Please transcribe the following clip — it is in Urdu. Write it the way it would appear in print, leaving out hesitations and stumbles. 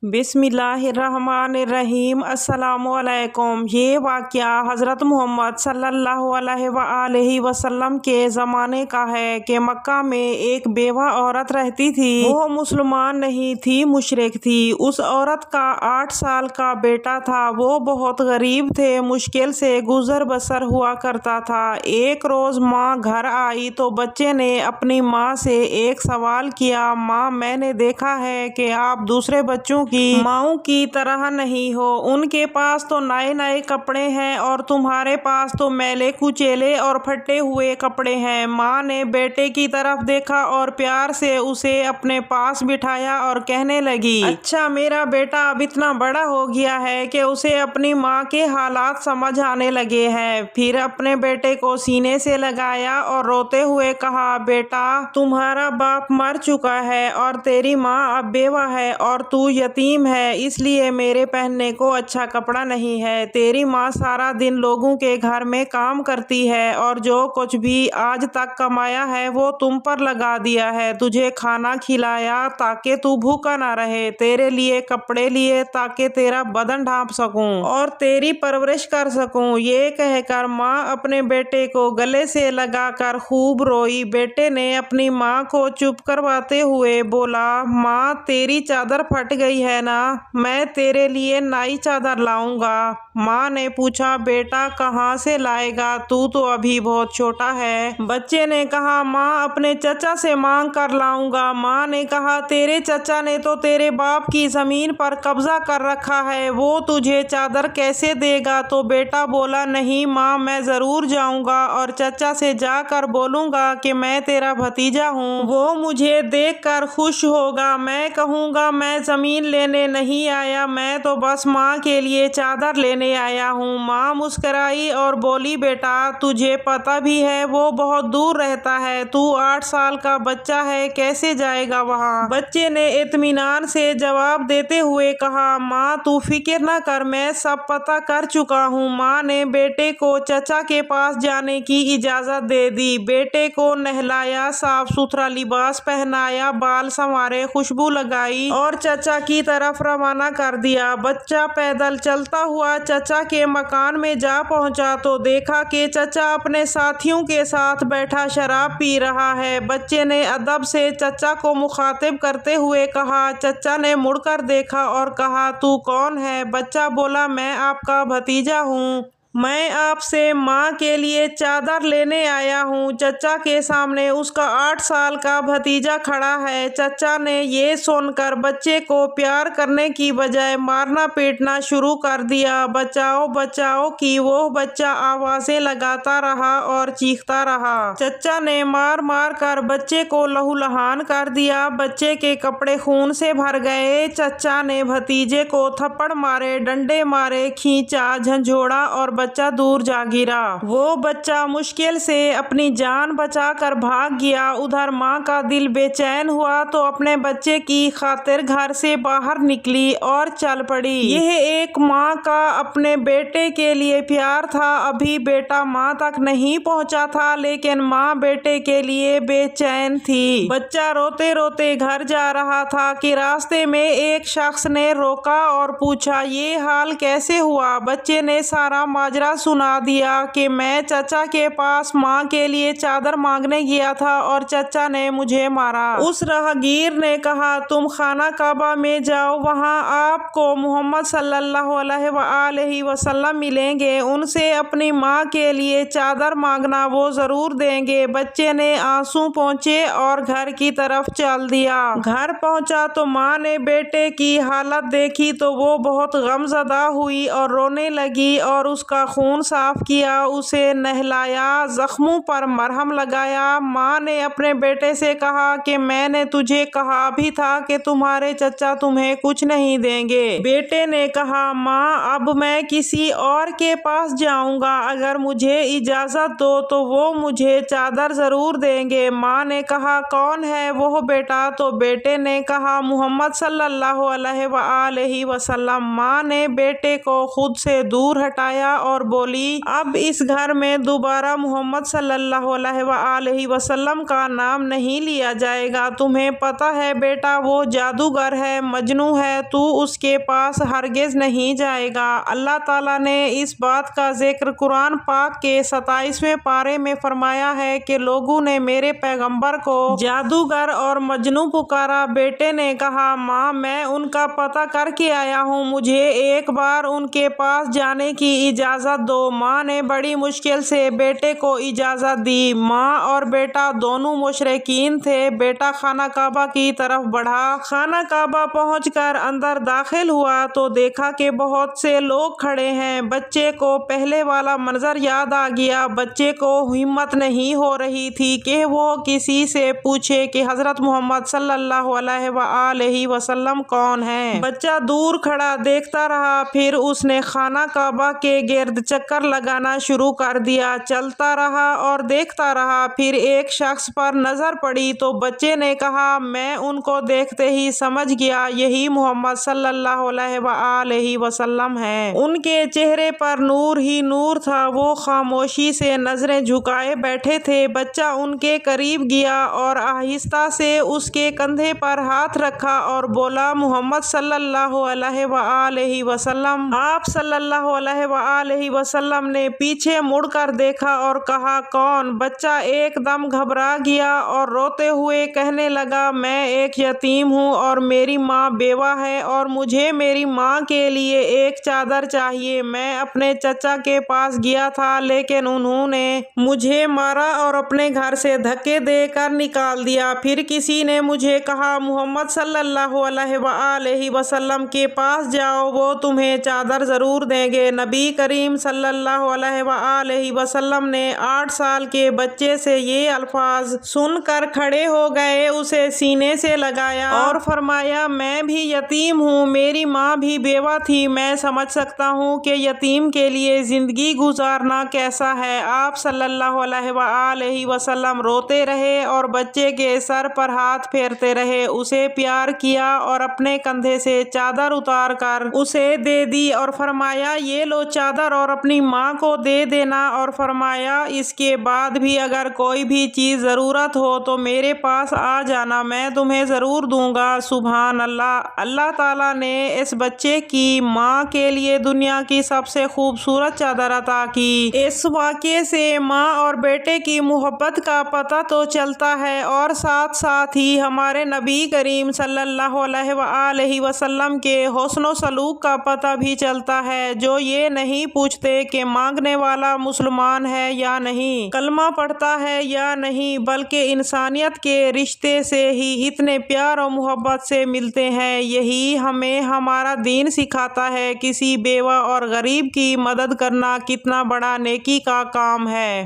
بسم اللہ الرحمن الرحیم۔ السلام علیکم۔ یہ واقعہ حضرت محمد صلی اللہ علیہ وآلہ وسلم کے زمانے کا ہے کہ مکہ میں ایک بیوہ عورت رہتی تھی۔ وہ مسلمان نہیں تھی، مشرک تھی۔ اس عورت کا 8 سال کا بیٹا تھا۔ وہ بہت غریب تھے، مشکل سے گزر بسر ہوا کرتا تھا۔ ایک روز ماں گھر آئی تو بچے نے اپنی ماں سے ایک سوال کیا، ماں میں نے دیکھا ہے کہ آپ دوسرے بچوں کی ماؤں کی طرح نہیں ہو۔ ان کے پاس تو نئے نئے کپڑے ہیں اور تمہارے پاس تو میلے کچیلے اور پھٹے ہوئے کپڑے ہیں۔ ماں نے بیٹے کی طرف دیکھا اور پیار سے اسے اپنے پاس بٹھایا اور کہنے لگی، اچھا میرا بیٹا اب اتنا بڑا ہو گیا ہے کہ اسے اپنی ماں کے حالات سمجھ آنے لگے ہیں۔ پھر اپنے بیٹے کو سینے سے لگایا اور روتے ہوئے کہا، بیٹا تمہارا باپ مر چکا ہے اور تیری ماں اب بیوہ ہے اور تو یتیم ہے، اس لیے میرے پہننے کو اچھا کپڑا نہیں ہے۔ تیری ماں سارا دن لوگوں کے گھر میں کام کرتی ہے اور جو کچھ بھی آج تک کمایا ہے وہ تم پر لگا دیا ہے۔ تجھے کھانا کھلایا تاکہ تو بھوکا نہ رہے، تیرے لیے کپڑے لیے تاکہ تیرا بدن ڈھانپ سکوں اور تیری پرورش کر سکوں۔ یہ کہہ کر ماں اپنے بیٹے کو گلے سے لگا کر خوب روئی۔ بیٹے نے اپنی ماں کو چپ کرواتے ہوئے بولا، ماں تیری چادر پھٹ گئی ہے نا، میں تیرے لیے نئی چادر لاؤں گا۔ ماں نے پوچھا، بیٹا کہاں سے لائے گا، تو ابھی بہت چھوٹا ہے۔ بچے نے کہا، ماں اپنے چچا سے مانگ کر لاؤں گا۔ ماں نے کہا، تیرے چچا نے تو تیرے باپ کی زمین پر قبضہ کر رکھا ہے، وہ تجھے چادر کیسے دے گا؟ تو بیٹا بولا، نہیں ماں میں ضرور جاؤں گا اور چچا سے جا کر بولوں گا کہ میں تیرا بھتیجا ہوں، وہ مجھے دیکھ کر خوش ہوگا۔ میں کہوں گا میں زمین لینے نہیں آیا، میں تو بس ماں کے لیے چادر لینے آیا ہوں۔ ماں مسکرائی اور بولی، بیٹا تجھے پتہ بھی ہے وہ بہت دور رہتا ہے، تو 8 سال کا بچہ ہے، کیسے جائے گا وہاں؟ بچے نے اطمینان سے جواب دیتے ہوئے کہا، ماں تو فکر نہ کر، میں سب پتہ کر چکا ہوں۔ ماں نے بیٹے کو چچا کے پاس جانے کی اجازت دے دی۔ بیٹے کو نہلایا، صاف ستھرا لباس پہنایا، بال سنوارے، خوشبو لگائی اور چچا کی طرف روانہ کر دیا۔ بچہ پیدل چلتا ہوا چچا کے مکان میں جا پہنچا تو دیکھا کہ چچا اپنے ساتھیوں کے ساتھ بیٹھا شراب پی رہا ہے۔ بچے نے ادب سے چچا کو مخاطب کرتے ہوئے کہا۔ چچا نے مڑ کر دیکھا اور کہا، تو کون ہے؟ بچہ بولا، میں آپ کا بھتیجا ہوں، میں آپ سے ماں کے لیے چادر لینے آیا ہوں۔ چچا کے سامنے اس کا 8 سال کا بھتیجا کھڑا ہے۔ چچا نے یہ سن کر بچے کو پیار کرنے کی بجائے مارنا پیٹنا شروع کر دیا۔ بچاؤ بچاؤ کی وہ بچہ آوازیں لگاتا رہا اور چیختا رہا۔ چچا نے مار مار کر بچے کو لہولہان کر دیا۔ بچے کے کپڑے خون سے بھر گئے۔ چچا نے بھتیجے کو تھپڑ مارے، ڈنڈے مارے، کھینچا، جھنجھوڑا اور بچہ دور جا گرا۔ وہ بچہ مشکل سے اپنی جان بچا کر بھاگ گیا۔ ادھر ماں کا دل بے چین ہوا تو اپنے بچے کی خاطر گھر سے باہر نکلی اور چل پڑی۔ یہ ایک ماں کا اپنے بیٹے کے لیے پیار تھا۔ ابھی بیٹا ماں تک نہیں پہنچا تھا لیکن ماں بیٹے کے لیے بے چین تھی۔ بچہ روتے روتے گھر جا رہا تھا کہ راستے میں ایک شخص نے روکا اور پوچھا، یہ حال کیسے ہوا؟ بچے نے سارا ماجرا سنا دیا کہ میں چچا کے پاس ماں کے لیے چادر مانگنے گیا تھا اور چچا نے مجھے مارا۔ اس راہگیر نے کہا، تم خانہ کعبہ میں جاؤ، وہاں آپ کو محمد صلی اللہ علیہ وآلہ وسلم ملیں گے، ان سے اپنی ماں کے لیے چادر مانگنا، وہ ضرور دیں گے۔ بچے نے آنسو پونچھے اور گھر کی طرف چل دیا۔ گھر پہنچا تو ماں نے بیٹے کی حالت دیکھی تو وہ بہت غم زدہ ہوئی اور رونے لگی اور اس کا خون صاف کیا، اسے نہلایا، زخموں پر مرہم لگایا۔ ماں نے اپنے بیٹے سے کہا کہ میں نے تجھے کہا بھی تھا کہ تمہارے چچا تمہیں کچھ نہیں دیں گے۔ بیٹے نے کہا، ماں اب میں کسی اور کے پاس جاؤں گا، اگر مجھے اجازت دو تو وہ مجھے چادر ضرور دیں گے۔ ماں نے کہا، کون ہے وہ بیٹا؟ تو بیٹے نے کہا، محمد صلی اللہ علیہ وآلہ وسلم۔ ماں نے بیٹے کو خود سے دور ہٹایا اور بولی اب اس گھر میں دوبارہ محمد صلی اللہ علیہ وآلہ وسلم کا نام نہیں لیا جائے گا۔ تمہیں پتہ ہے بیٹا وہ جادوگر ہے، مجنوں ہے، تو اس کے پاس ہرگز نہیں جائے گا۔ اللہ تعالیٰ نے اس بات کا ذکر قرآن پاک کے 27ویں پارے میں فرمایا ہے کہ لوگوں نے میرے پیغمبر کو جادوگر اور مجنوں پکارا۔ بیٹے نے کہا ماں میں ان کا پتہ کر کے آیا ہوں، مجھے ایک بار ان کے پاس جانے کی اجازت دو۔ ماں نے بڑی مشکل سے بیٹے کو اجازت دی۔ ماں اور بیٹا دونوں مشرکین تھے۔ بیٹا خانہ کعبہ کی طرف بڑھا۔ خانہ کعبہ پہنچ کر اندر داخل ہوا تو دیکھا کہ بہت سے لوگ کھڑے ہیں۔ بچے کو پہلے والا منظر یاد آ گیا۔ بچے کو ہمت نہیں ہو رہی تھی کہ وہ کسی سے پوچھے کہ حضرت محمد صلی اللہ علیہ وآلہ وسلم کون ہیں۔ بچہ دور کھڑا دیکھتا رہا، پھر اس نے خانہ کعبہ کے گرد چکر لگانا شروع کر دیا۔ چلتا رہا اور دیکھتا رہا، پھر ایک شخص پر نظر پڑی تو بچے نے کہا میں ان کو دیکھتے ہی سمجھ گیا یہی محمد صلی اللہ علیہ وآلہ وسلم ہیں۔ ان کے چہرے پر نور ہی نور تھا، وہ خاموشی سے نظریں جھکائے بیٹھے تھے۔ بچہ ان کے قریب گیا اور آہستہ سے اس کے کندھے پر ہاتھ رکھا اور بولا محمد صلی اللہ علیہ وآلہ وسلم۔ آپ صلی اللہ علیہ وآلہ وسلم نے پیچھے مڑ کر دیکھا اور کہا کون؟ بچہ ایک دم گھبرا گیا اور روتے ہوئے کہنے لگا میں ایک یتیم ہوں اور میری ماں بیوہ ہے اور مجھے میری ماں کے لیے ایک چادر چاہیے۔ میں اپنے چچا کے پاس گیا تھا لیکن انہوں نے مجھے مارا اور اپنے گھر سے دھکے دے کر نکال دیا۔ پھر کسی نے مجھے کہا محمد صلی اللہ علیہ وآلہ وسلم کے پاس جاؤ، وہ تمہیں چادر ضرور دیں گے۔ نبی کریم صلی اللہ علیہ وآلہ وسلم نے 8 سال کے بچے سے یہ الفاظ سن کر کھڑے ہو گئے، اسے سینے سے لگایا اور فرمایا میں بھی یتیم ہوں، میری ماں بھی بیوہ تھی، میں سمجھ سکتا ہوں کہ یتیم کے لیے زندگی گزارنا کیسا ہے۔ آپ صلی اللہ علیہ وآلہ وسلم روتے رہے اور بچے کے سر پر ہاتھ پھیرتے رہے، اسے پیار کیا اور اپنے کندھے سے چادر اتار کر اسے دے دی اور فرمایا یہ لو چادر اور اپنی ماں کو دے دینا، اور فرمایا اس کے بعد بھی اگر کوئی بھی چیز ضرورت ہو تو میرے پاس آ جانا، میں تمہیں ضرور دوں گا۔ سبحان اللہ۔ اللہ تعالیٰ نے اس بچے کی ماں کے لیے دنیا کی سب سے خوبصورت چادر عطا کی۔ اس واقعے سے ماں اور بیٹے کی محبت کا پتہ تو چلتا ہے اور ساتھ ساتھ ہی ہمارے نبی کریم صلی اللہ علیہ وآلہ وسلم کے حسن و سلوک کا پتہ بھی چلتا ہے، جو یہ نہیں پوچھتے کہ مانگنے والا مسلمان ہے یا نہیں، کلمہ پڑھتا ہے یا نہیں، بلکہ انسانیت کے رشتے سے ہی اتنے پیار و محبت سے ملتے ہیں۔ یہی ہمیں ہمارا دین سکھاتا ہے، کسی بیوہ اور غریب کی مدد کرنا کتنا بڑا نیکی کا کام ہے۔